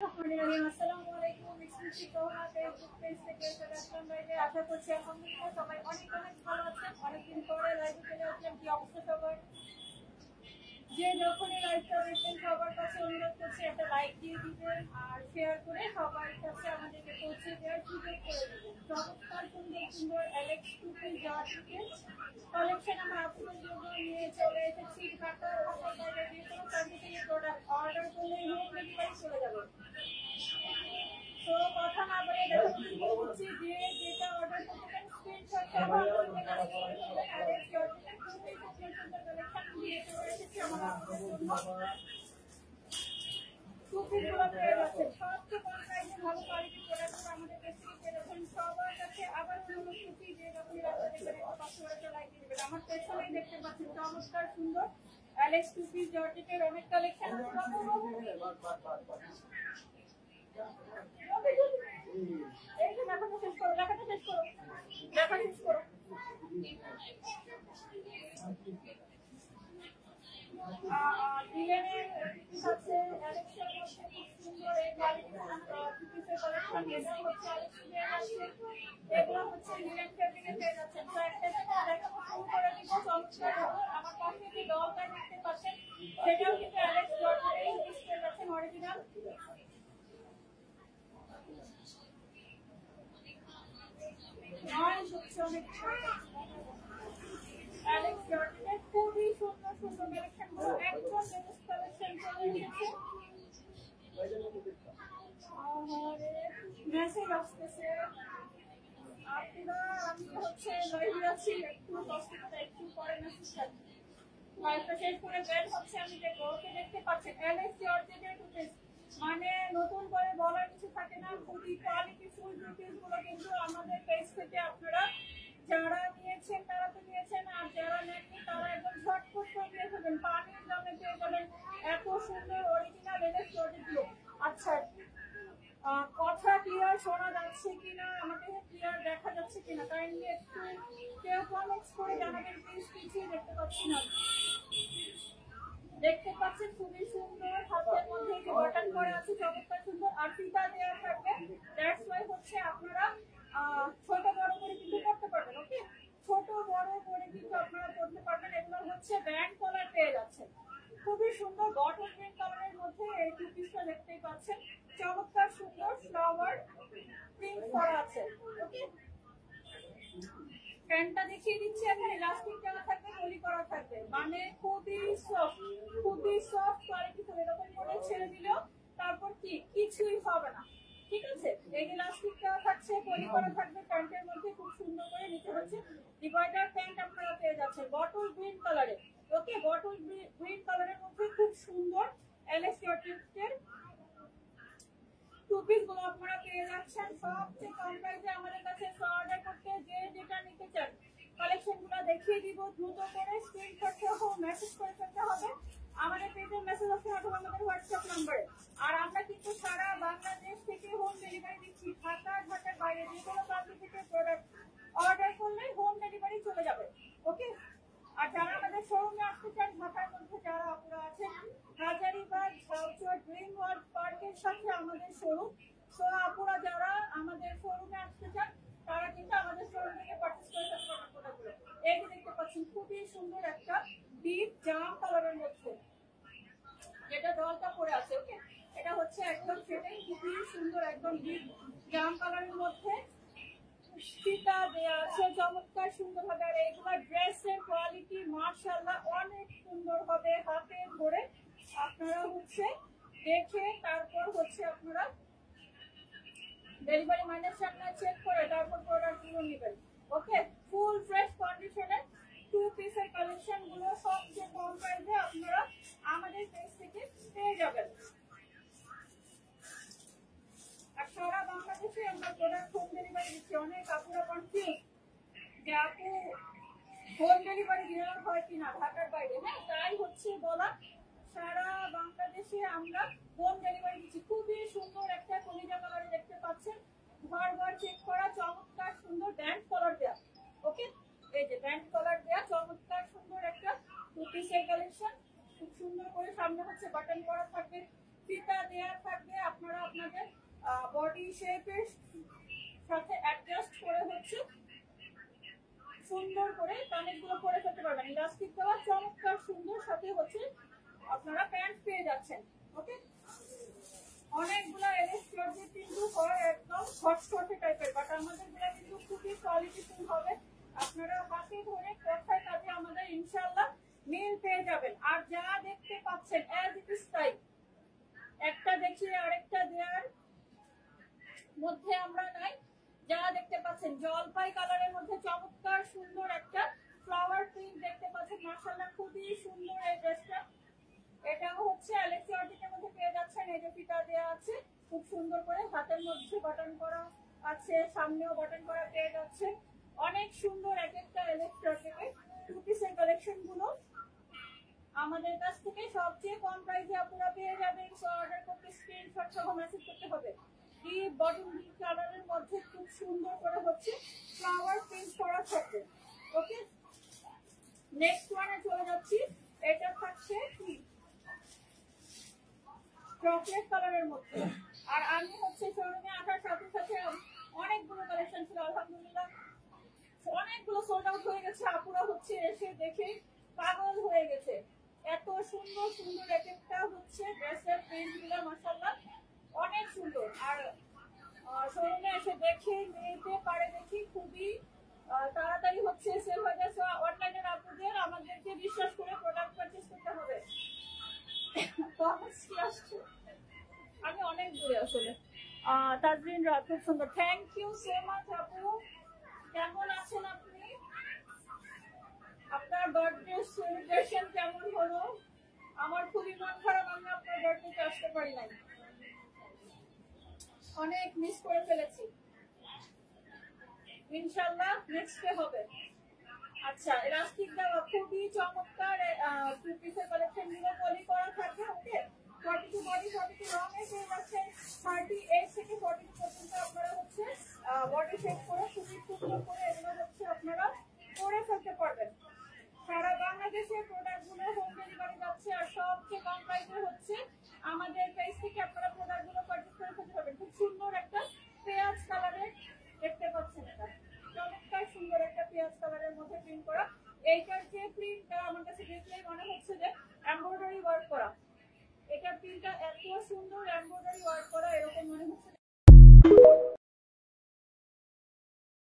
আসসালামু আলাইকুম। মিষ্টি তোহা ফেসবুক পেজ থেকে চলে আসলাম লাইভে। আশা করছি আলহামদুলিল্লাহ সবাই অনেক অনেক ভালো আছেন। অনেকদিন পরে লাইভে চলে আসলাম। কি অবস্থা সবার? যে যখনই লাইভটা দেখবেন সবার কাছে অনুরোধ করছি একটা লাইক দিয়ে দিবেন আর শেয়ার করে সবার কাছে আমাদেরকে পৌঁছে দেওয়ার সুযোগ করে দেবেন। চমৎকার সুন্দর সুন্দর অ্যালেক্স টুপি জার্সিকে কালেকশন আমরা আপনাদের জন্য নিয়ে চলে এসেছি। ঢাকার বাইরে যে কোনো প্রান্ত থেকে প্রোডাক্ট অর্ডার করলে হোম ডেলিভারি চলে যাবে। তো কথা না বলে দেখাচ্ছি যে যেটা অর্ডার করতে চান স্ক্রিনশট সহ আমাদের কাছে করে ফেলবেন। আর এই অর্ডারটা খুবই সুন্দর সুন্দর কালেকশন নিয়ে চলে এসেছি আমরা আপনাদের জন্য। টুপিগুলো পেয়ে যাচ্ছেন সবচেয়ে কম প্রাইসে ভালো কোয়ালিটির প্রোডাক্টগুলো আমাদের কাছে পেয়ে যাচ্ছেন সবার কাছে। আবার অনুরোধ করছি যে যখন রাস্তা দেখবেন একটু পাশে একটা লাইক দিয়ে দেবেন। আমার পেছনেই দেখতে পাচ্ছেন চমৎকার সুন্দর অ্যালেক্স টুপি জর্জেটের অনেক কালেকশন আছে। এই যে লেখাটা শেষ করো, লেখাটা শেষ করো, লেখা শেষ করো। ডিএনএ আছে অ্যালেক্সের মধ্যে খুব সুন্দর এই কোয়ালিটির পিসের কালেকশন। এটা হচ্ছে এগুলো হচ্ছে লিলেন ফেব্রিকে পেয়ে যাচ্ছেন। তো একটা দেখা শুরু করে দিব চমৎকার। আমার পাশে যে ডলটা দেখতে পাচ্ছেন সেটাও কিন্তু অ্যালেক্স জর্জেটের পিস পেয়ে যাচ্ছেন অরিজিনাল। অ্যালেক্স জর্জেটের খুবই সুন্দর সুন্দর কালেকশন গুলো একদম লেটেস্ট কালেকশন চলে এসেছে। মেসেজ আসতেছে আপনারা, আমি হচ্ছে লাইভে আছি, একটু কষ্ট করে একটু পরে মেসেজ থাকবে। লাইভটা শেষ করে বের হচ্ছে আমি দেখবো। ওকে দেখতে পাচ্ছেন অ্যালেক্স জর্জেটের টুপিস, মানে নতুন করে বলার কিছু থাকে না। খুবই কোয়ালিটি ফুল টুপিস গুলো কিন্তু আমাদের পেজ থেকে আপনারা যারা নিয়েছেন তারা তো নিয়েছেন, আর যারা নেননি তারা একদম ঝটপট করে নিয়ে যাবেন। পানির দামে পেয়ে যাবেন এত সুন্দর অরিজিনাল অ্যালেক্স জর্জেট গুলো। আচ্ছা, কথা ক্লিয়ার শোনা যাচ্ছে কিনা, আমাকে ক্লিয়ার দেখা যাচ্ছে কিনা কাইন্ডলি একটু কেউ কমেন্টস করে জানাবেন প্লিজ। কিছুই দেখতে পাচ্ছি না। দেখতে পাচ্ছেন খুবই সুন্দর হাতের মধ্যে যে বাটন করা আছে চমৎকার সুন্দর, আর ফিতা দেওয়া থাকবে। দ্যাটস ওয়াই হচ্ছে আপনারা ছোট বড় করে কিন্তু করতে পারবেন। ওকে, ছোট বড় করে কিন্তু আপনারা করতে পারবেন। এগুলো হচ্ছে ব্যান্ড কলার পেয়ে যাচ্ছেন খুবই সুন্দর বটল গ্রিন কালারের মধ্যে। এই টু পিসটা দেখতেই পাচ্ছেন চমৎকার সুন্দর ফ্লাওয়ার প্রিন্ট করা আছে। ওকে, প্যান্টটা দেখিয়ে দিচ্ছি। এখন ইলাস্টিক দেওয়া থাকবে, পলি করা থাকবে, মানে খুবই সফট কোয়ালিটি। তো এরকম করে ছেড়ে দিলেও তারপর কি কিছুই হবে না, ঠিক আছে। এই ইলাস্টিক দেওয়া থাকছে, পলি করা থাকবে প্যান্টের মধ্যে। খুব সুন্দর করে নিতে হচ্ছে ডিভাইডার প্যান্ট আপনারা পেয়ে যাচ্ছেন বটল গ্রিন কালারে। ওকে, বটল গ্রিন কালারের মধ্যে খুব সুন্দর অ্যালেক্স জর্জেটের টুপিস গুলো আপনারা পেয়ে যাচ্ছেন সবচেয়ে কম প্রাইসে আমাদের কাছে। অর্ডার করতে যে যেটা নিতে চান কালেকশন গুলো দেখিয়ে দিব, দ্রুত করে স্ক্রিনশট সহ মেসেজ করে ফেলতে হবে আমাদের পেজের মেসেজ অপশন অথবা আমাদের হোয়াটসঅ্যাপ নম্বরে। আর আমরা কিন্তু সারা বাংলাদেশ থেকে হোম ডেলিভারি দিচ্ছি। ঢাকার বাইরে যে কোনো প্রান্ত থেকে প্রোডাক্ট অর্ডার করলে হোম ডেলিভারি চলে যাবে। ওকে, আর যারা আমাদের শোরুমে আসতে চান ঢাকার মধ্যে যারা আপনারা আছেন, হাজারীবাগ ঝাউচর ড্রিম ওয়ার্ল্ড পার্কের সাথে আমাদের শোরুম। তো আপুরা যারা আমাদের শোরুমে আসতে চান তারা কিন্তু আমাদের শোরুম থেকে পারচেজ করে ফেলতে পারেন প্রোডাক্টগুলো। এই যে দেখতে পাচ্ছেন খুবই সুন্দর একটা ডিপ জাম কালারের মধ্যে যেটা ডলটা পরে আছে। ওকে, এটা হচ্ছে একদম সেটাই খুবই সুন্দর একদম ডিপ জাম কালারের মধ্যে ফিতা দেয়া আছে চমৎকার সুন্দর হবে। আর এইগুলা ড্রেসের কোয়ালিটি মাশাআল্লাহ অনেক সুন্দর হবে। হাতে ধরে আপনারা হচ্ছে দেখে তারপর হচ্ছে আপনারা ডেলিভারি ম্যানের সামনে চেক করে তারপর প্রোডাক্ট গুলো নেবেন। ওকে, ফুল ফ্রেশ কন্ডিশনের টু পিসের কালেকশন গুলো সবচেয়ে কম প্রাইসে আপনারা আমাদের পেজ থেকে পেয়ে যাবেন। আর সারা বাংলাদেশে আমরা প্রোডাক্ট হোম ডেলিভারি দিচ্ছি। অনেক আপুরা কনফিউজ যে আপু হোম ডেলিভারি দেওয়া হয় কিনা ঢাকার বাইরে। হ্যাঁ, তাই হচ্ছে বলা, সারা বাংলাদেশে আমরা হোম ডেলিভারি দিচ্ছি। খুবই সুন্দর একটা কলিজা কালারে দেখতে পাচ্ছেন, ঘর চেক করা চমৎকার সুন্দর ব্যান্ড কলার দেওয়া। ওকে, এই যে ব্যান্ড কলার দেওয়া চমৎকার সুন্দর একটা টু পিসের কালেকশন। খুব সুন্দর করে সামনে হচ্ছে বাটন করা থাকবে, ফিতা দেওয়া থাকবে। আপনারা বডি শেপের সাথে অ্যাডজাস্ট করে হচ্ছে সুন্দর করে কানেরগুলো করে ফেলতে পারবেন। ইলাস্টিক দেওয়া চমৎকার সুন্দর, সাথে হচ্ছে আপনারা প্যান্ট পেয়ে যাচ্ছেন। ওকে, অনেকগুলো এলাস্টিক কিন্তু হয় একদম হটস্পটে টাইপের, বাট আমাদেরগুলো কিন্তু খুবই কোয়ালিটিফুল হবে। আপনারা হাতে ধরে কথায় কাজে আমাদের ইনশাআল্লাহ মিল পেয়ে যাবেন। আর যা দেখতে পাচ্ছেন অ্যাজ ইট ইজ তাই, একটা দেখিয়ে আরেকটা দেওয়ার মধ্যে আমরা নাই। যা দেখতে পাচ্ছেন জলপাই কালারের মধ্যে চমৎকার সুন্দর একটা ফ্লাওয়ার প্রিন্ট দেখতে পাচ্ছেন, মাশাআল্লাহ খুবই সুন্দর এই ড্রেসটা। এটাও হচ্ছে ইলেকট্রনিকের মধ্যে পেয়ে যাচ্ছেন। এই যে ফিতা দেওয়া আছে খুব সুন্দর করে, হাতের মধ্যে বাটন করা আছে, সামনেও বাটন করা পেয়ে যাচ্ছেন। অনেক সুন্দর এক একটা ইলেকট্রনিকের টু পিসের কালেকশন গুলো আমাদের কাছ থেকে সবচেয়ে কম প্রাইসে আপনারা পেয়ে যাবেন। সো অর্ডার করতে স্ক্রিনশট সহ মেসেজ করতে হবে। ডিপ বটম ডিপ কালারের মধ্যে খুব সুন্দর করে হচ্ছে ফ্লাওয়ার প্রিন্ট করা থাকবে। ওকে, নেক্সট ওয়ানে চলে যাচ্ছি। এটা থাকছে কি চকলেট কালারের মধ্যে। আর আমি হচ্ছে শোরুমে আসার সাথে সাথে অনেকগুলো কালেকশন ছিল, আলহামদুলিল্লাহ অনেকগুলো সোল্ড আউট হয়ে গেছে। আপুরা হচ্ছে এসে দেখে পাগল হয়ে গেছে, এত সুন্দর সুন্দর এক একটা হচ্ছে ড্রেসের প্রিন্ট গুলো মাশাআল্লাহ অনেক সুন্দর। আর শোরুমে এসে দেখে নিতে পারে দেখি খুবই তাড়াতাড়ি হচ্ছে সেল হয়ে যাচ্ছে। অনলাইনের আপুদের আমাদেরকে বিশ্বাস করে প্রোডাক্ট পারচেজ করতে হবে। আমি অনেক দূরে আসলে। তাজরিন রাত খুব সুন্দর, থ্যাংক ইউ সো মাচ আপু। কেমন আছেন আপনি? আপনার বার্থডে সেলিব্রেশন কেমন হলো? আমার খুবই মন খারাপ, আমি আপনার বার্থডেতে আসতে পারি নাই, অনেক মিস করে ফেলেছি। ইনশাআল্লাহ নেক্সট ডে হবে। আচ্ছা, ইলাস্টিক দেওয়া খুবই চমৎকার টু পিসের কালেকশন গুলো পলি করা থাকবে। ওকে, 42 বডি 42 লং এ পেয়ে যাচ্ছে, 38 থেকে 42 পর্যন্ত আপনারা হচ্ছে বডি শেপ করে খুবই সুন্দর করে এগুলো হচ্ছে আপনারা করে ফেলতে পারবেন। সারা বাংলাদেশে প্রোডাক্টগুলো হোম ডেলিভারি যাচ্ছে। আর সবচেয়ে কম প্রাইসে হচ্ছে আমাদের পেজ থেকে আপনারা প্রোডাক্টগুলো পারচেজ করে ফেলতে পারবেন। খুব সুন্দর একটা পেঁয়াজ কালারের দেখতে পাচ্ছেন, এটা চমৎকার সুন্দর একটা পেঁয়াজ কালারের মধ্যে প্রিন্ট করা। এইটার যে প্রিন্টটা আমার কাছে দেখলেই মনে হচ্ছে যে এমব্রয়ডারি ওয়ার্ক করা। এটা প্রিন্টটা এত সুন্দর এমব্রয়ডারি ওয়ার্ক করা, এরকম মনে হচ্ছে